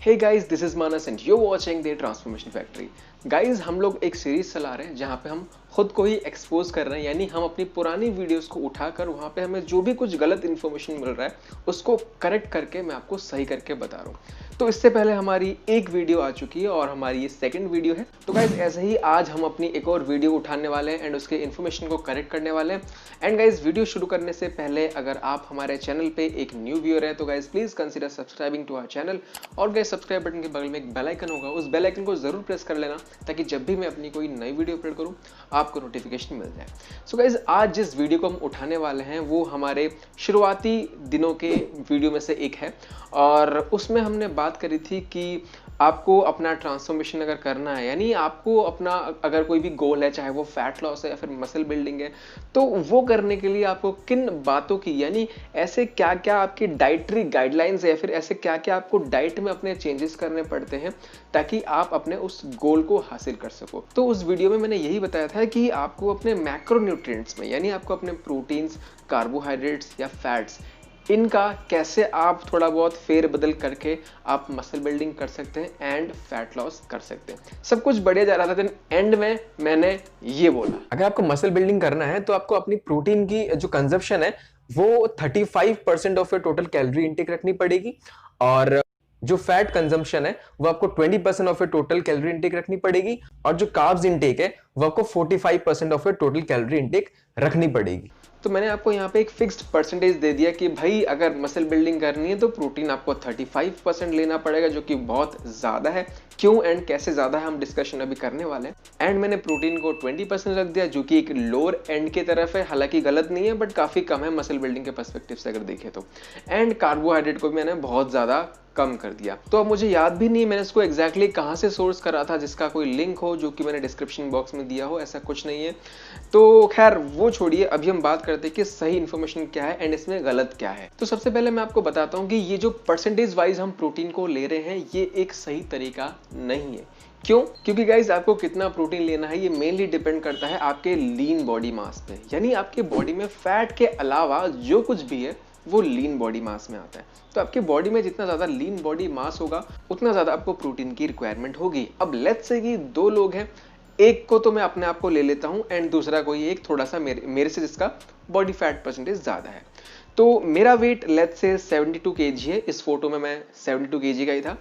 Hey guys, this is Manas and you watching the transformation factory. Guys, हम लोग एक series चला रहे हैं जहां पे हम खुद को ही एक्सपोज कर रहे हैं, यानी हम अपनी पुरानी वीडियोस को उठाकर वहां पे हमें जो भी कुछ गलत इन्फॉर्मेशन मिल रहा है उसको करेक्ट करके मैं आपको सही करके बता रहा हूँ। तो इससे पहले हमारी एक वीडियो आ चुकी है और हमारी ये सेकंड वीडियो है। तो गाइज ऐसे ही आज हम अपनी एक और वीडियो उठाने वाले हैं एंड उसके इन्फॉर्मेशन को करेक्ट करने वाले हैं। एंड गाइज वीडियो शुरू करने से पहले अगर आप हमारे चैनल पे एक न्यू व्यूअर है तो guys please consider subscribing to our channel. और गाइज सब्सक्राइब बटन के बगल में एक बेल आइकन होगा, उस बेल आइकन को जरूर प्रेस कर लेना ताकि जब भी मैं अपनी कोई नई वीडियो अपलोड करूं आपको नोटिफिकेशन मिल जाए। सो गाइज आज जिस वीडियो को हम उठाने वाले हैं वो हमारे शुरुआती दिनों के वीडियो में से एक है और उसमें हमने बात करी थी कि आपको अपना ट्रांसफॉर्मेशन अगर करना है, यानी आपको अपना अगर कोई भी गोल है, चाहे वो फैट लॉस है या फिर मसल बिल्डिंग है, तो वो करने के लिए आपको किन बातों की, यानी ऐसे क्या क्या आपकी डाइटरी गाइडलाइंस है या फिर ऐसे क्या क्या आपको डाइट में अपने चेंजेस करने पड़ते हैं ताकि आप अपने उस गोल को हासिल कर सको। तो उस वीडियो में मैंने यही बताया था कि आपको अपने मैक्रोन्यूट्रिएंट्स में, यानी आपको अपने प्रोटीन्स, कार्बोहाइड्रेट्स या फैट्स, इनका कैसे आप थोड़ा बहुत फेर बदल करके आप मसल बिल्डिंग कर सकते हैं एंड फैट लॉस कर सकते हैं। सब कुछ बढ़िया जा रहा था, लेकिन एंड में मैंने ये बोला अगर आपको मसल बिल्डिंग करना है तो आपको अपनी प्रोटीन की जो कंजप्शन है वो 35% of your total calorie intake रखनी पड़ेगी और जो फैट कंजम्पशन है वो आपको 20% of your total calorie intake रखनी पड़ेगी और जो कार्ब्स इनटेक है वो आपको 45% of your total calorie intake रखनी पड़ेगी। तो मैंने आपको यहाँ पे एक फिक्स्ड परसेंटेज दे दिया कि भाई अगर मसल बिल्डिंग करनी है तो प्रोटीन आपको 35% लेना पड़ेगा, जो कि बहुत ज्यादा है। क्यों एंड कैसे ज्यादा है हम डिस्कशन अभी करने वाले हैं। एंड मैंने प्रोटीन को 20% रख दिया, जो कि एक लोअर एंड की तरफ है, हालांकि गलत नहीं है बट काफी कम है मसल बिल्डिंग के पर्सपेक्टिव से अगर देखें तो। एंड कार्बोहाइड्रेट को भी मैंने बहुत ज्यादा कम कर दिया। तो अब मुझे याद भी नहीं मैंने इसको एग्जैक्टली कहां से सोर्स करा था, जिसका कोई लिंक हो जो कि मैंने डिस्क्रिप्शन बॉक्स में दिया हो, ऐसा कुछ नहीं है। तो खैर वो छोड़िए, अभी हम बात करते हैं कि सही इंफॉर्मेशन क्या है एंड इसमें गलत क्या है। तो सबसे पहले मैं आपको बताता हूं कि ये जो परसेंटेज वाइज हम प्रोटीन को ले रहे हैं ये एक सही तरीका नहीं है। क्यों? क्योंकि गाइज आपको कितना प्रोटीन लेना है ये मेनली डिपेंड करता है आपके लीन बॉडी मास पे, यानी आपके बॉडी में फैट के अलावा जो कुछ भी है वो लीन बॉडी मास में आता है। तो आपके बॉडी में जितना ज्यादा लीन बॉडी मास होगा उतना ज्यादा आपको प्रोटीन की रिक्वायरमेंट होगी। अब लेट्स से कि दो लोग हैं, एक को तो मैं अपने आप को ले लेता हूं एंड दूसरा कोई एक थोड़ा सा मेरे से जिसका बॉडी फैट परसेंटेज ज्यादा है। तो मेरा वेट लेट्स से 72 kg है, इस फोटो में मैं 72 kg का ही था।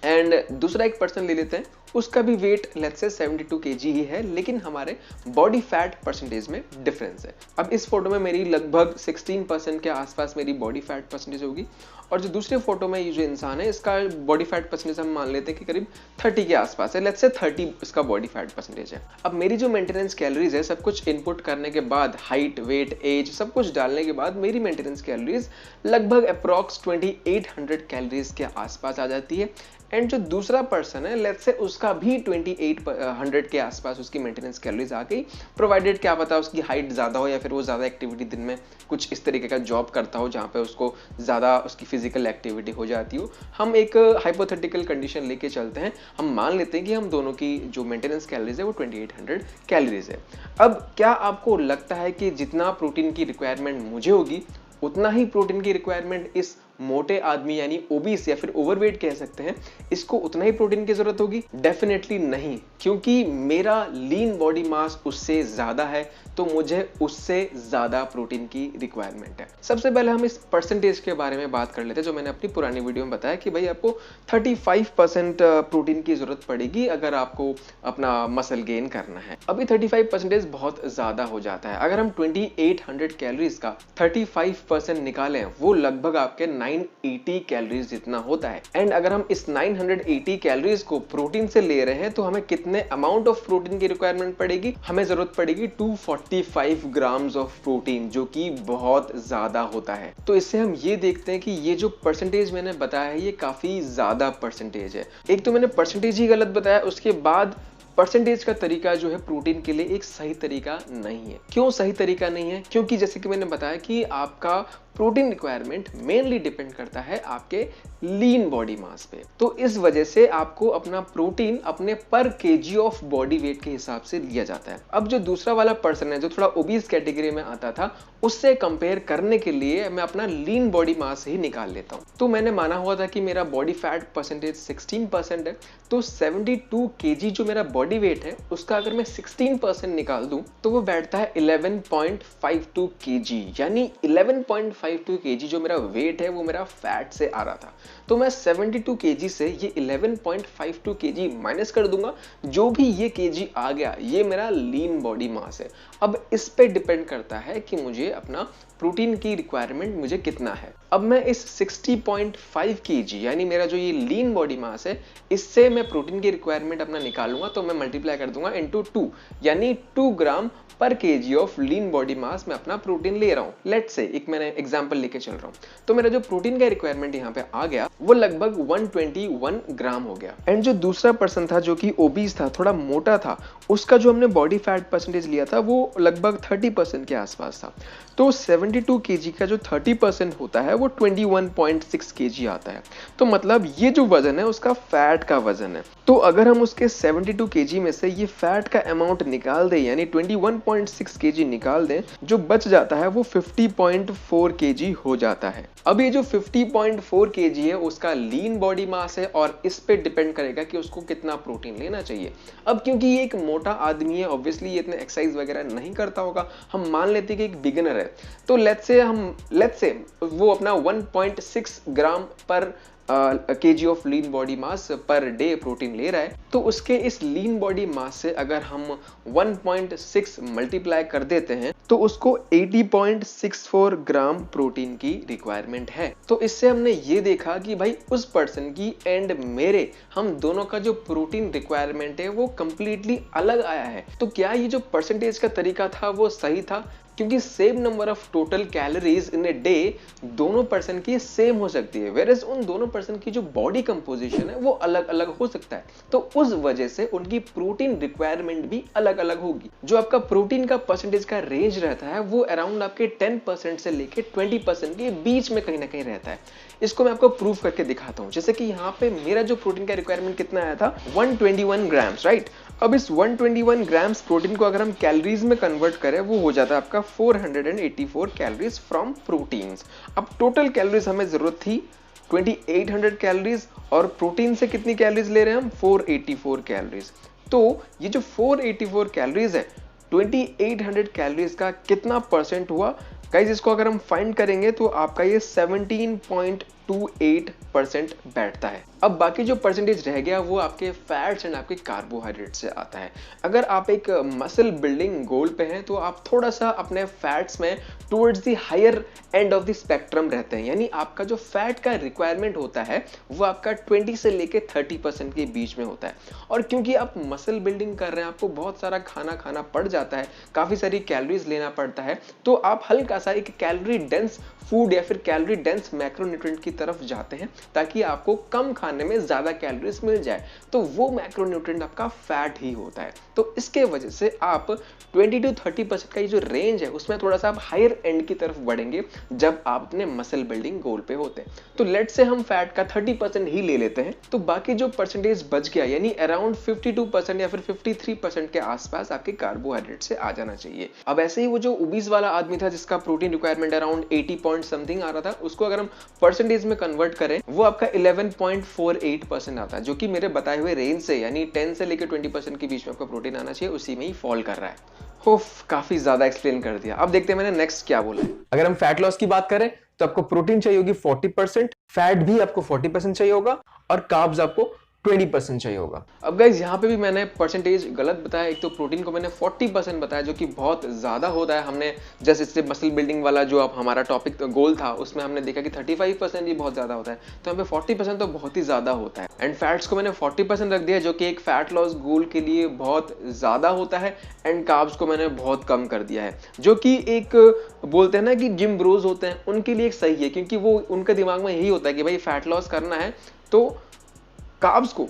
एंड दूसरा एक पर्सन ले लेते हैं, उसका भी वेट लेट्स से 72 kg ही है, लेकिन हमारे बॉडी फैट परसेंटेज में डिफरेंस है। अब इस फोटो में मेरी लगभग 16% के आसपास मेरी बॉडी फैट परसेंटेज होगी और जो दूसरे फोटो में ये जो इंसान है इसका बॉडी फैट परसेंटेज हम मान लेते हैं कि करीब 30 के आसपास है, लेट्स से 30 इसका बॉडी फैट परसेंटेज है। अब मेरी जो मेंटेनेंस कैलोरीज है, सब कुछ इनपुट करने के बाद, हाइट, वेट, एज सब कुछ डालने के बाद मेरी मेंटेनेंस कैलोरीज लगभग अप्रॉक्स 2800 कैलोरीज के आसपास आ जाती है। एंड जो दूसरा पर्सन है लेट्स से उसका भी 2800 के आसपास उसकी मेंटेनेंस कैलोरीज आ गई, प्रोवाइडेड क्या पता उसकी हाइट ज्यादा हो या फिर वो ज्यादा एक्टिविटी दिन में कुछ इस तरीके का जॉब करता हो जहां पे उसको ज्यादा उसकी फिजिकल एक्टिविटी हो जाती हो। हम एक हाइपोथेटिकल कंडीशन लेके चलते हैं, हम मान लेते हैं कि हम दोनों की जो मेंटेनेंस कैलोरीज है वो 2800 कैलोरीज है। अब क्या आपको लगता है कि जितना प्रोटीन की रिक्वायरमेंट मुझे होगी उतना ही प्रोटीन की रिक्वायरमेंट इस मोटे आदमी यानी ओबीस या फिर ओवरवेट कह सकते हैं, इसको उतना ही प्रोटीन की जरूरत होगी? डेफिनेटली नहीं, क्योंकि मेरा लीन बॉडी मास उससे ज्यादा है तो मुझे उससे ज्यादा प्रोटीन की रिक्वायरमेंट है। सबसे पहले हम इस परसेंटेज के बारे में बात कर लेते हैं, जो मैंने अपनी पुरानी वीडियो में बताया कि भाई आपको 35% प्रोटीन की जरूरत पड़ेगी अगर आपको अपना मसल गेन करना है। अभी 35% बहुत ज्यादा हो जाता है। अगर हम 2800 कैलोरीज का 35% निकालें वो लगभग आपके 980 कैलोरीज जितना होता है। एंड अगर हम इस 980 कैलोरीज को प्रोटीन से ले रहे हैं तो हमें कितने अमाउंट ऑफ प्रोटीन की रिक्वायरमेंट पड़ेगी? हमें जरूरत पड़ेगी 245 ग्राम्स ऑफ प्रोटीन, जो कि बहुत ज्यादा होता है। तो इससे हम ये देखते हैं कि ये जो परसेंटेज मैंने बताया है ये काफी ज्यादा परसेंटेज है। एक तो मैंने परसेंटेज ही गलत बताया, उसके बाद परसेंटेज का तरीका जो है प्रोटीन के लिए एक सही तरीका नहीं है। क्यों सही तरीका नहीं है? क्योंकि जैसे कि मैंने बताया कि आपका प्रोटीन रिक्वायरमेंट मेनली डिपेंड करता है आपके लीन बॉडी मास पे। तो इस वजह से आपको अपना प्रोटीन अपने पर केजी ऑफ बॉडी वेट के हिसाब से लिया जाता है। अब जो दूसरा वाला पर्सन है जो थोड़ा ओबीस कैटेगरी में आता था, उससे कंपेयर करने के लिए मैं अपना लीन बॉडी मास ही निकाल लेता हूं। तो मैंने माना हुआ था कि मेरा बॉडी फैट परसेंटेज 16% है, तो 72 केजी जो मेरा बॉडी वेट है उसका अगर मैं 16% निकाल दूं तो वो बैठता है 11.52 केजी, यानी 11.52 केजी जो मेरा वेट है वो मेरा फैट से आ रहा था। तो मैं 72 केजी से ये 11.52 केजी माइनस कर दूंगा, जो भी ये केजी आ गया ये मेरा लीन बॉडी मास है। अब इस पे डिपेंड करता है कि मुझे अपना प्रोटीन की रिक्वायरमेंट मुझे कितना है। अब मैं इस 60.5 केजी यानी मेरा जो ये लीन बॉडी मास है, इससे मैं प्रोटीन की रिक्वायरमेंट अपना निकालूंगा, तो मैं मल्टीप्लाई कर दूंगा इनटू 2, यानी 2 ग्राम पर KG of lean body mass मैं अपना प्रोटीन ले रहा हूं। लेट्स से एक मैंने एग्जांपल लेके चल रहा हूं, तो मेरा जो प्रोटीन का रिक्वायरमेंट यहाँ पे आ गया वो लगभग 121 ग्राम हो गया। एंड जो दूसरा पर्सन था जो कि ओबीस था, थोड़ा मोटा था, उसका जो हमने बॉडी फैट परसेंटेज लिया था वो लगभग 30% के आसपास था। तो 72 केजी का जो 30% होता है वो 21.6 केजी आता है। तो मतलब ये जो वजन है उसका फैट का वजन है। तो अगर हम उसके 72 केजी में से ये फैट का अमाउंट निकाल दें, यानी 21.6 केजी निकाल दें, जो बच जाता है वो 50.4 केजी हो जाता है। अब ये जो 50.4 केजी है उसका लीन बॉडी मास है और इस पे डिपेंड करेगा कि उसको कितना प्रोटीन लेना चाहिए। अब क्योंकि ये एक मोटा आदमी है, ऑब्वियसली ये इतने एक्सरसाइज वगैरह नहीं करता होगा, हम मान लेते हैं कि एक बिगिनर है, तो लेट्स से वो अपना 1.6 ग्राम पर KG of lean body mass per day protein ले रहा है। तो उसके इस लीन बॉडी मास से अगर हम 1.6 मल्टीप्लाई कर देते हैं तो उसको 80.64 ग्राम प्रोटीन की रिक्वायरमेंट है। तो इससे हमने ये देखा कि भाई उस पर्सन की एंड मेरे, हम दोनों का जो प्रोटीन रिक्वायरमेंट है वो कंप्लीटली अलग आया है। तो क्या ये जो परसेंटेज का तरीका था वो सही था? क्योंकि same number of total calories in a day दोनों पर्सन की सेम हो सकती है, वेयर एज उन दोनों पर्सन की जो बॉडी कंपोजिशन है वो अलग अलग हो सकता है। तो उस वजह से उनकी प्रोटीन रिक्वायरमेंट भी अलग अलग होगी। जो आपका प्रोटीन का परसेंटेज का रेंज रहता है वो अराउंड आपके 10% से लेके 20% के बीच में कहीं ना कहीं रहता है। इसको मैं आपको प्रूव करके दिखाता हूं। जैसे कि यहाँ पे मेरा जो प्रोटीन का रिक्वायरमेंट कितना आया था, 121 ग्राम्स, राइट। अब इस 121 ग्राम्स प्रोटीन को अगर हम कैलोरीज में कन्वर्ट करें वो हो जाता है आपका 484 कैलोरीज फ्रॉम प्रोटीन्स। अब टोटल कैलोरीज हमें जरूरत थी 2800 कैलोरीज और प्रोटीन से कितनी कैलोरीज ले रहे हैं हम, 484 कैलोरीज। तो ये जो 484 कैलोरीज है, 2800 कैलोरीज का कितना परसेंट हुआ गाइज, इसको अगर हम फाइंड करेंगे तो आपका ये 17.28% बैठता है। अब बाकी जो परसेंटेज रह गया वो आपके फैट्स एंड आपके कार्बोहाइड्रेट से आता है। अगर आप एक मसल बिल्डिंग गोल पे हैं तो आप थोड़ा सा अपने फैट्स में towards the higher end of the spectrum रहते हैं, यानी आपका जो फैट का रिक्वायरमेंट होता है वो आपका 20 से लेके 30% के बीच में होता है। और क्योंकि आप मसल बिल्डिंग कर रहे हैं, आपको बहुत सारा खाना खाना पड़ जाता है, काफी सारी कैलोरीज लेना पड़ता है, तो आप हल्का सा एक कैलोरी डेंस फूड या फिर कैलोरी डेंस मैक्रोन्यूट्रिएंट की तरफ जाते हैं ताकि आपको कम खाने में ज्यादा कैलोरीज मिल जाए। तो वो मैक्रोन्यूट्रिएंट आपका फैट ही होता है। तो इसके वजह से आप 20 to 30% का ये जो रेंज है उसमें थोड़ा सा आप हायर एंड की तरफ बढ़ेंगे जब आप अपने मसल बिल्डिंग गोल पे होते हैं। तो लेट से हम फैट का 30% ही ले लेते हैं, तो बाकी जो परसेंटेज बच गया यानी अराउंड 52% या फिर 53% के आसपास आपके कार्बोहाइड्रेट से आ जाना चाहिए। अब ऐसे ही वो जो ओबीस वाला आदमी था जिसका protein requirement around 80 point something आ रहा था, उसको अगर हम परसेंटेज में कन्वर्ट करें वो आपका 11.48% आता है, जो कि मेरे बताए हुए रेंज से यानी 10 से लेकर 20% के बीच में आपका प्रोटीन आना चाहिए, उसी में ही फॉल कर रहा है। काफी ज्यादा एक्सप्लेन कर दिया। अब देखते हैं मैंने नेक्स्ट क्या बोला है। अगर हम फैट लॉस की बात करें तो आपको प्रोटीन चाहिए होगी 40%, फैट भी आपको 40% चाहिए होगा और कार्ब्स आपको 20% चाहिए होगा। अब गाइज यहाँ पे भी मैंने परसेंटेज गलत बताया। एक तो प्रोटीन को मैंने 40% बताया जो कि बहुत ज्यादा होता है। हमने जैसे इससे मसल बिल्डिंग वाला जो अब हमारा टॉपिक गोल था उसमें हमने देखा कि 35% ही बहुत ज्यादा होता है, तो यहाँ पे 40% तो बहुत ही ज्यादा होता है। एंड फैट्स को मैंने 40% रख दिया जो कि एक फैट लॉस गोल के लिए बहुत ज्यादा होता है। एंड कार्ब्स को मैंने बहुत कम कर दिया है, जो कि एक बोलते हैं ना कि जिम ब्रोज होते हैं उनके लिए एक सही है, क्योंकि वो उनके दिमाग में यही होता है कि भाई फैट लॉस करना है तो कार्ब्स को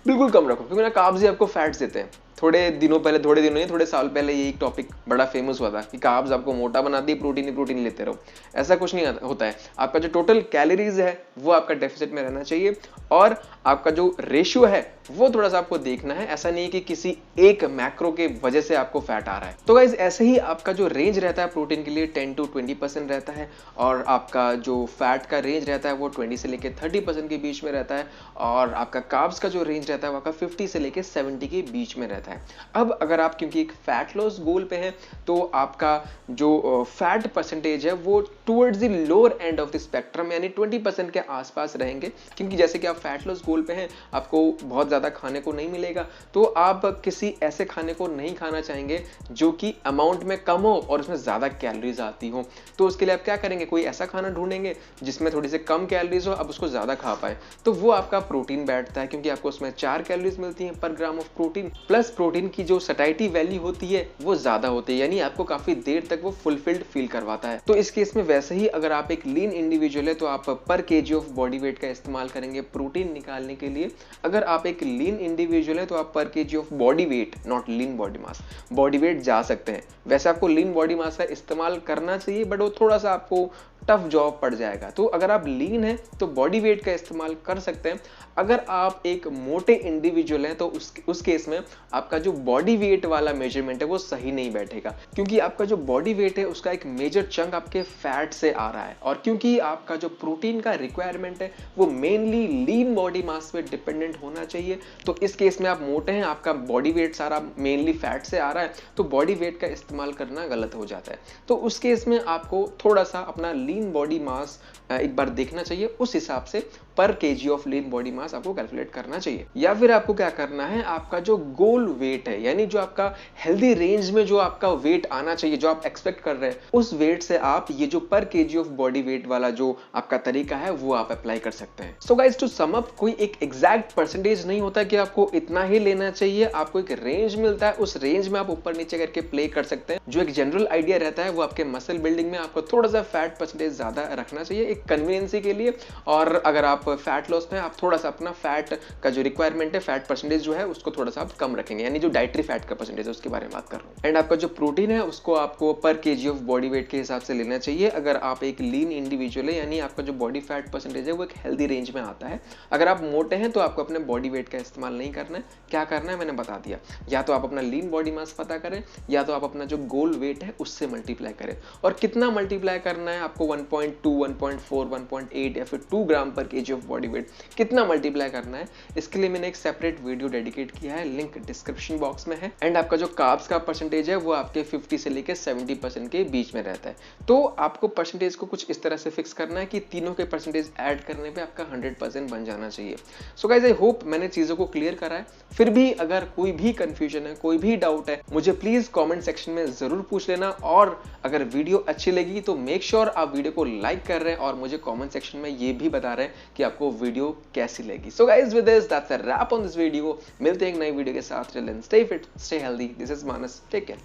बिल्कुल कम रखो, क्योंकि ना कार्ब्स ही आपको फैट्स देते हैं। थोड़े दिनों पहले, थोड़े दिनों नहीं, थोड़े साल पहले यही टॉपिक बड़ा फेमस हुआ था कि कार्ब्स आपको मोटा बनाती है, प्रोटीन ही प्रोटीन लेते रहो। ऐसा कुछ नहीं होता है। आपका जो टोटल कैलोरीज है वो आपका डेफिसिट में रहना चाहिए और आपका जो रेशियो है वो थोड़ा सा आपको देखना है। ऐसा नहीं कि किसी एक मैक्रो के वजह से आपको फैट आ रहा है। तो गाइज ऐसे ही आपका जो रेंज रहता है प्रोटीन के लिए 10 to 20% रहता है और आपका जो फैट का रेंज रहता है वो 20 से लेके 30% के बीच में रहता है और आपका कार्ब्स का जो रेंज रहता है वो आपका 50 से लेके 70 के बीच में रहता है। अब अगर आप क्योंकि एक फैट लॉस गोल पे है तो आपका जो फैट परसेंटेज है वो towards the lower and of the spectrum यानी 20% के आसपास रहेंगे, क्योंकि जैसे कि आप फैट लॉस गोल पे हैं, आपको बहुत ज्यादा खाने को नहीं मिलेगा, तो आप किसी ऐसे खाने को नहीं खाना चाहेंगे जो कि अमाउंट में कम हो और उसमें ज्यादा कैलोरीज आती हो। तो उसके लिए आप क्या करेंगे, कोई ऐसा खाना ढूंढेंगे जिसमें थोड़ी सी कम कैलोरीज हो, आप उसको ज्यादा खा पाए। तो वो आपका प्रोटीन बैठता है, क्योंकि आपको उसमें 4 कैलोरीज मिलती हैं पर gram of protein, plus protein की जो सैटिस्फैक्टरी वैल्यू होती है वो ज्यादा होती है, यानी आपको काफी देर तक वो फुलफिल्ड फील करवाता है। तो इस केस में वैसे ही अगर आप एक लीन इंडिविजुअल है तो आप पर केजी ऑफ बॉडी वेट का इस्तेमाल करेंगे प्रोटीन निकालने के लिए। अगर आप एक लीन इंडिविजुअल है तो आप पर KG of body weight, not lean body mass, body weight जा सकते हैं। वैसे आपको लीन बॉडी मास का इस्तेमाल करना चाहिए बट वो थोड़ा सा आपको टफ जॉब पड़ जाएगा। तो अगर आप लीन हैं तो बॉडी वेट का इस्तेमाल कर सकते हैं। अगर आप एक मोटे इंडिविजुअल हैं तो उस केस में आपका जो बॉडी वेट वाला मेजरमेंट है वो सही नहीं बैठेगा, क्योंकि आपका जो बॉडी वेट है उसका एक मेजर चंक आपके फैट से आ रहा है और क्योंकि आपका जो प्रोटीन का रिक्वायरमेंट है वो मेनली लीन बॉडी मास पे डिपेंडेंट होना चाहिए। तो इस केस में आप मोटे हैं, आपका बॉडी वेट सारा मेनली फैट से आ रहा है, तो बॉडी वेट का इस्तेमाल करना गलत हो जाता है। तो उस केस में आपको थोड़ा सा अपना लीन बॉडी मास एक बार देखना चाहिए, उस हिसाब से पर KG of lean body mass आपको कैलकुलेट करना चाहिए। या फिर आपको क्या करना है, आपका जो गोल वेट है यानी जो आपका हेल्दी रेंज में जो आपका वेट आना चाहिए, जो आप एक्सपेक्ट कर रहे हैं, उस वेट से आप ये जो पर केजी ऑफ बॉडी वेट वाला जो आपका तरीका है वो आप अप्लाई कर सकते हैं। So guys to sum up, कोई एक एग्जैक्ट परसेंटेज नहीं होता कि आपको इतना ही लेना चाहिए, आपको एक रेंज मिलता है, उस रेंज में आप ऊपर नीचे करके प्ले कर सकते हैं। जो एक जनरल आइडिया रहता है वो आपके मसल बिल्डिंग में आपको थोड़ा सा फैट परसेंटेज ज्यादा रखना चाहिए एक कन्वीनियंसी के लिए, और अगर आप फैट लॉस में आप थोड़ा सा अपना फैट का जो रिक्वायरमेंट है, फैट परसेंटेज जो है उसको थोड़ा सा आप कम रखेंगे, यानी जो डाइटरी फैट का परसेंटेज है उसके बारे में बात कर रहा हूं। एंड आपका जो प्रोटीन है उसको आपको पर केजी ऑफ बॉडी वेट के हिसाब से लेना चाहिए। अगर आप एक लीन इंडिविजुअल है यानी आपका जो बॉडी फैट परसेंटेज है वो एक हेल्दी रेंज में आता है। अगर आप मोटे हैं तो आपको अपने बॉडी वेट का इस्तेमाल नहीं करना है। क्या करना है मैंने बता दिया, या तो आप अपना लीन बॉडी मास पता करें या तो आप अपना जो गोल वेट है उससे मल्टीप्लाई करें। और कितना मल्टीप्लाई करना है आपको, 1.2, 1.4, 1.8 या फिर 2 ग्राम पर केजी ऑफ बॉडी वेट कितना मल्टीप्लाई करना है, इसके लिए मैंने एक सेपरेट वीडियो डेडिकेट किया है, लिंक डिस्क्रिप्शन बॉक्स में है। एंड आपका जो कार्ब्स का परसेंटेज है वो आपके 50 से लेकर 70% के बीच में रहता है। तो आपको परसेंटेज को कुछ इस तरह से फिक्स करना है कि तीनों के परसेंटेज ऐड करने पे आपका 100% बन जाना चाहिए। सो गाइस आई होप मैंने चीजों को क्लियर करा है। फिर भी अगर कोई भी कंफ्यूजन है, कोई भी डाउट है, मुझे प्लीज कमेंट सेक्शन में जरूर पूछ लेना। और अगर वीडियो अच्छी लगी तो मेक श्योर आप वीडियो को लाइक कर रहे हैं और मुझे कमेंट सेक्शन में ये भी बता रहे हैं कि आपको वीडियो कैसी लगी। So guys with this that's a wrap on this video. मिलते हैं एक नई वीडियो के साथ। Till then stay fit, stay healthy. This is Manas, take care.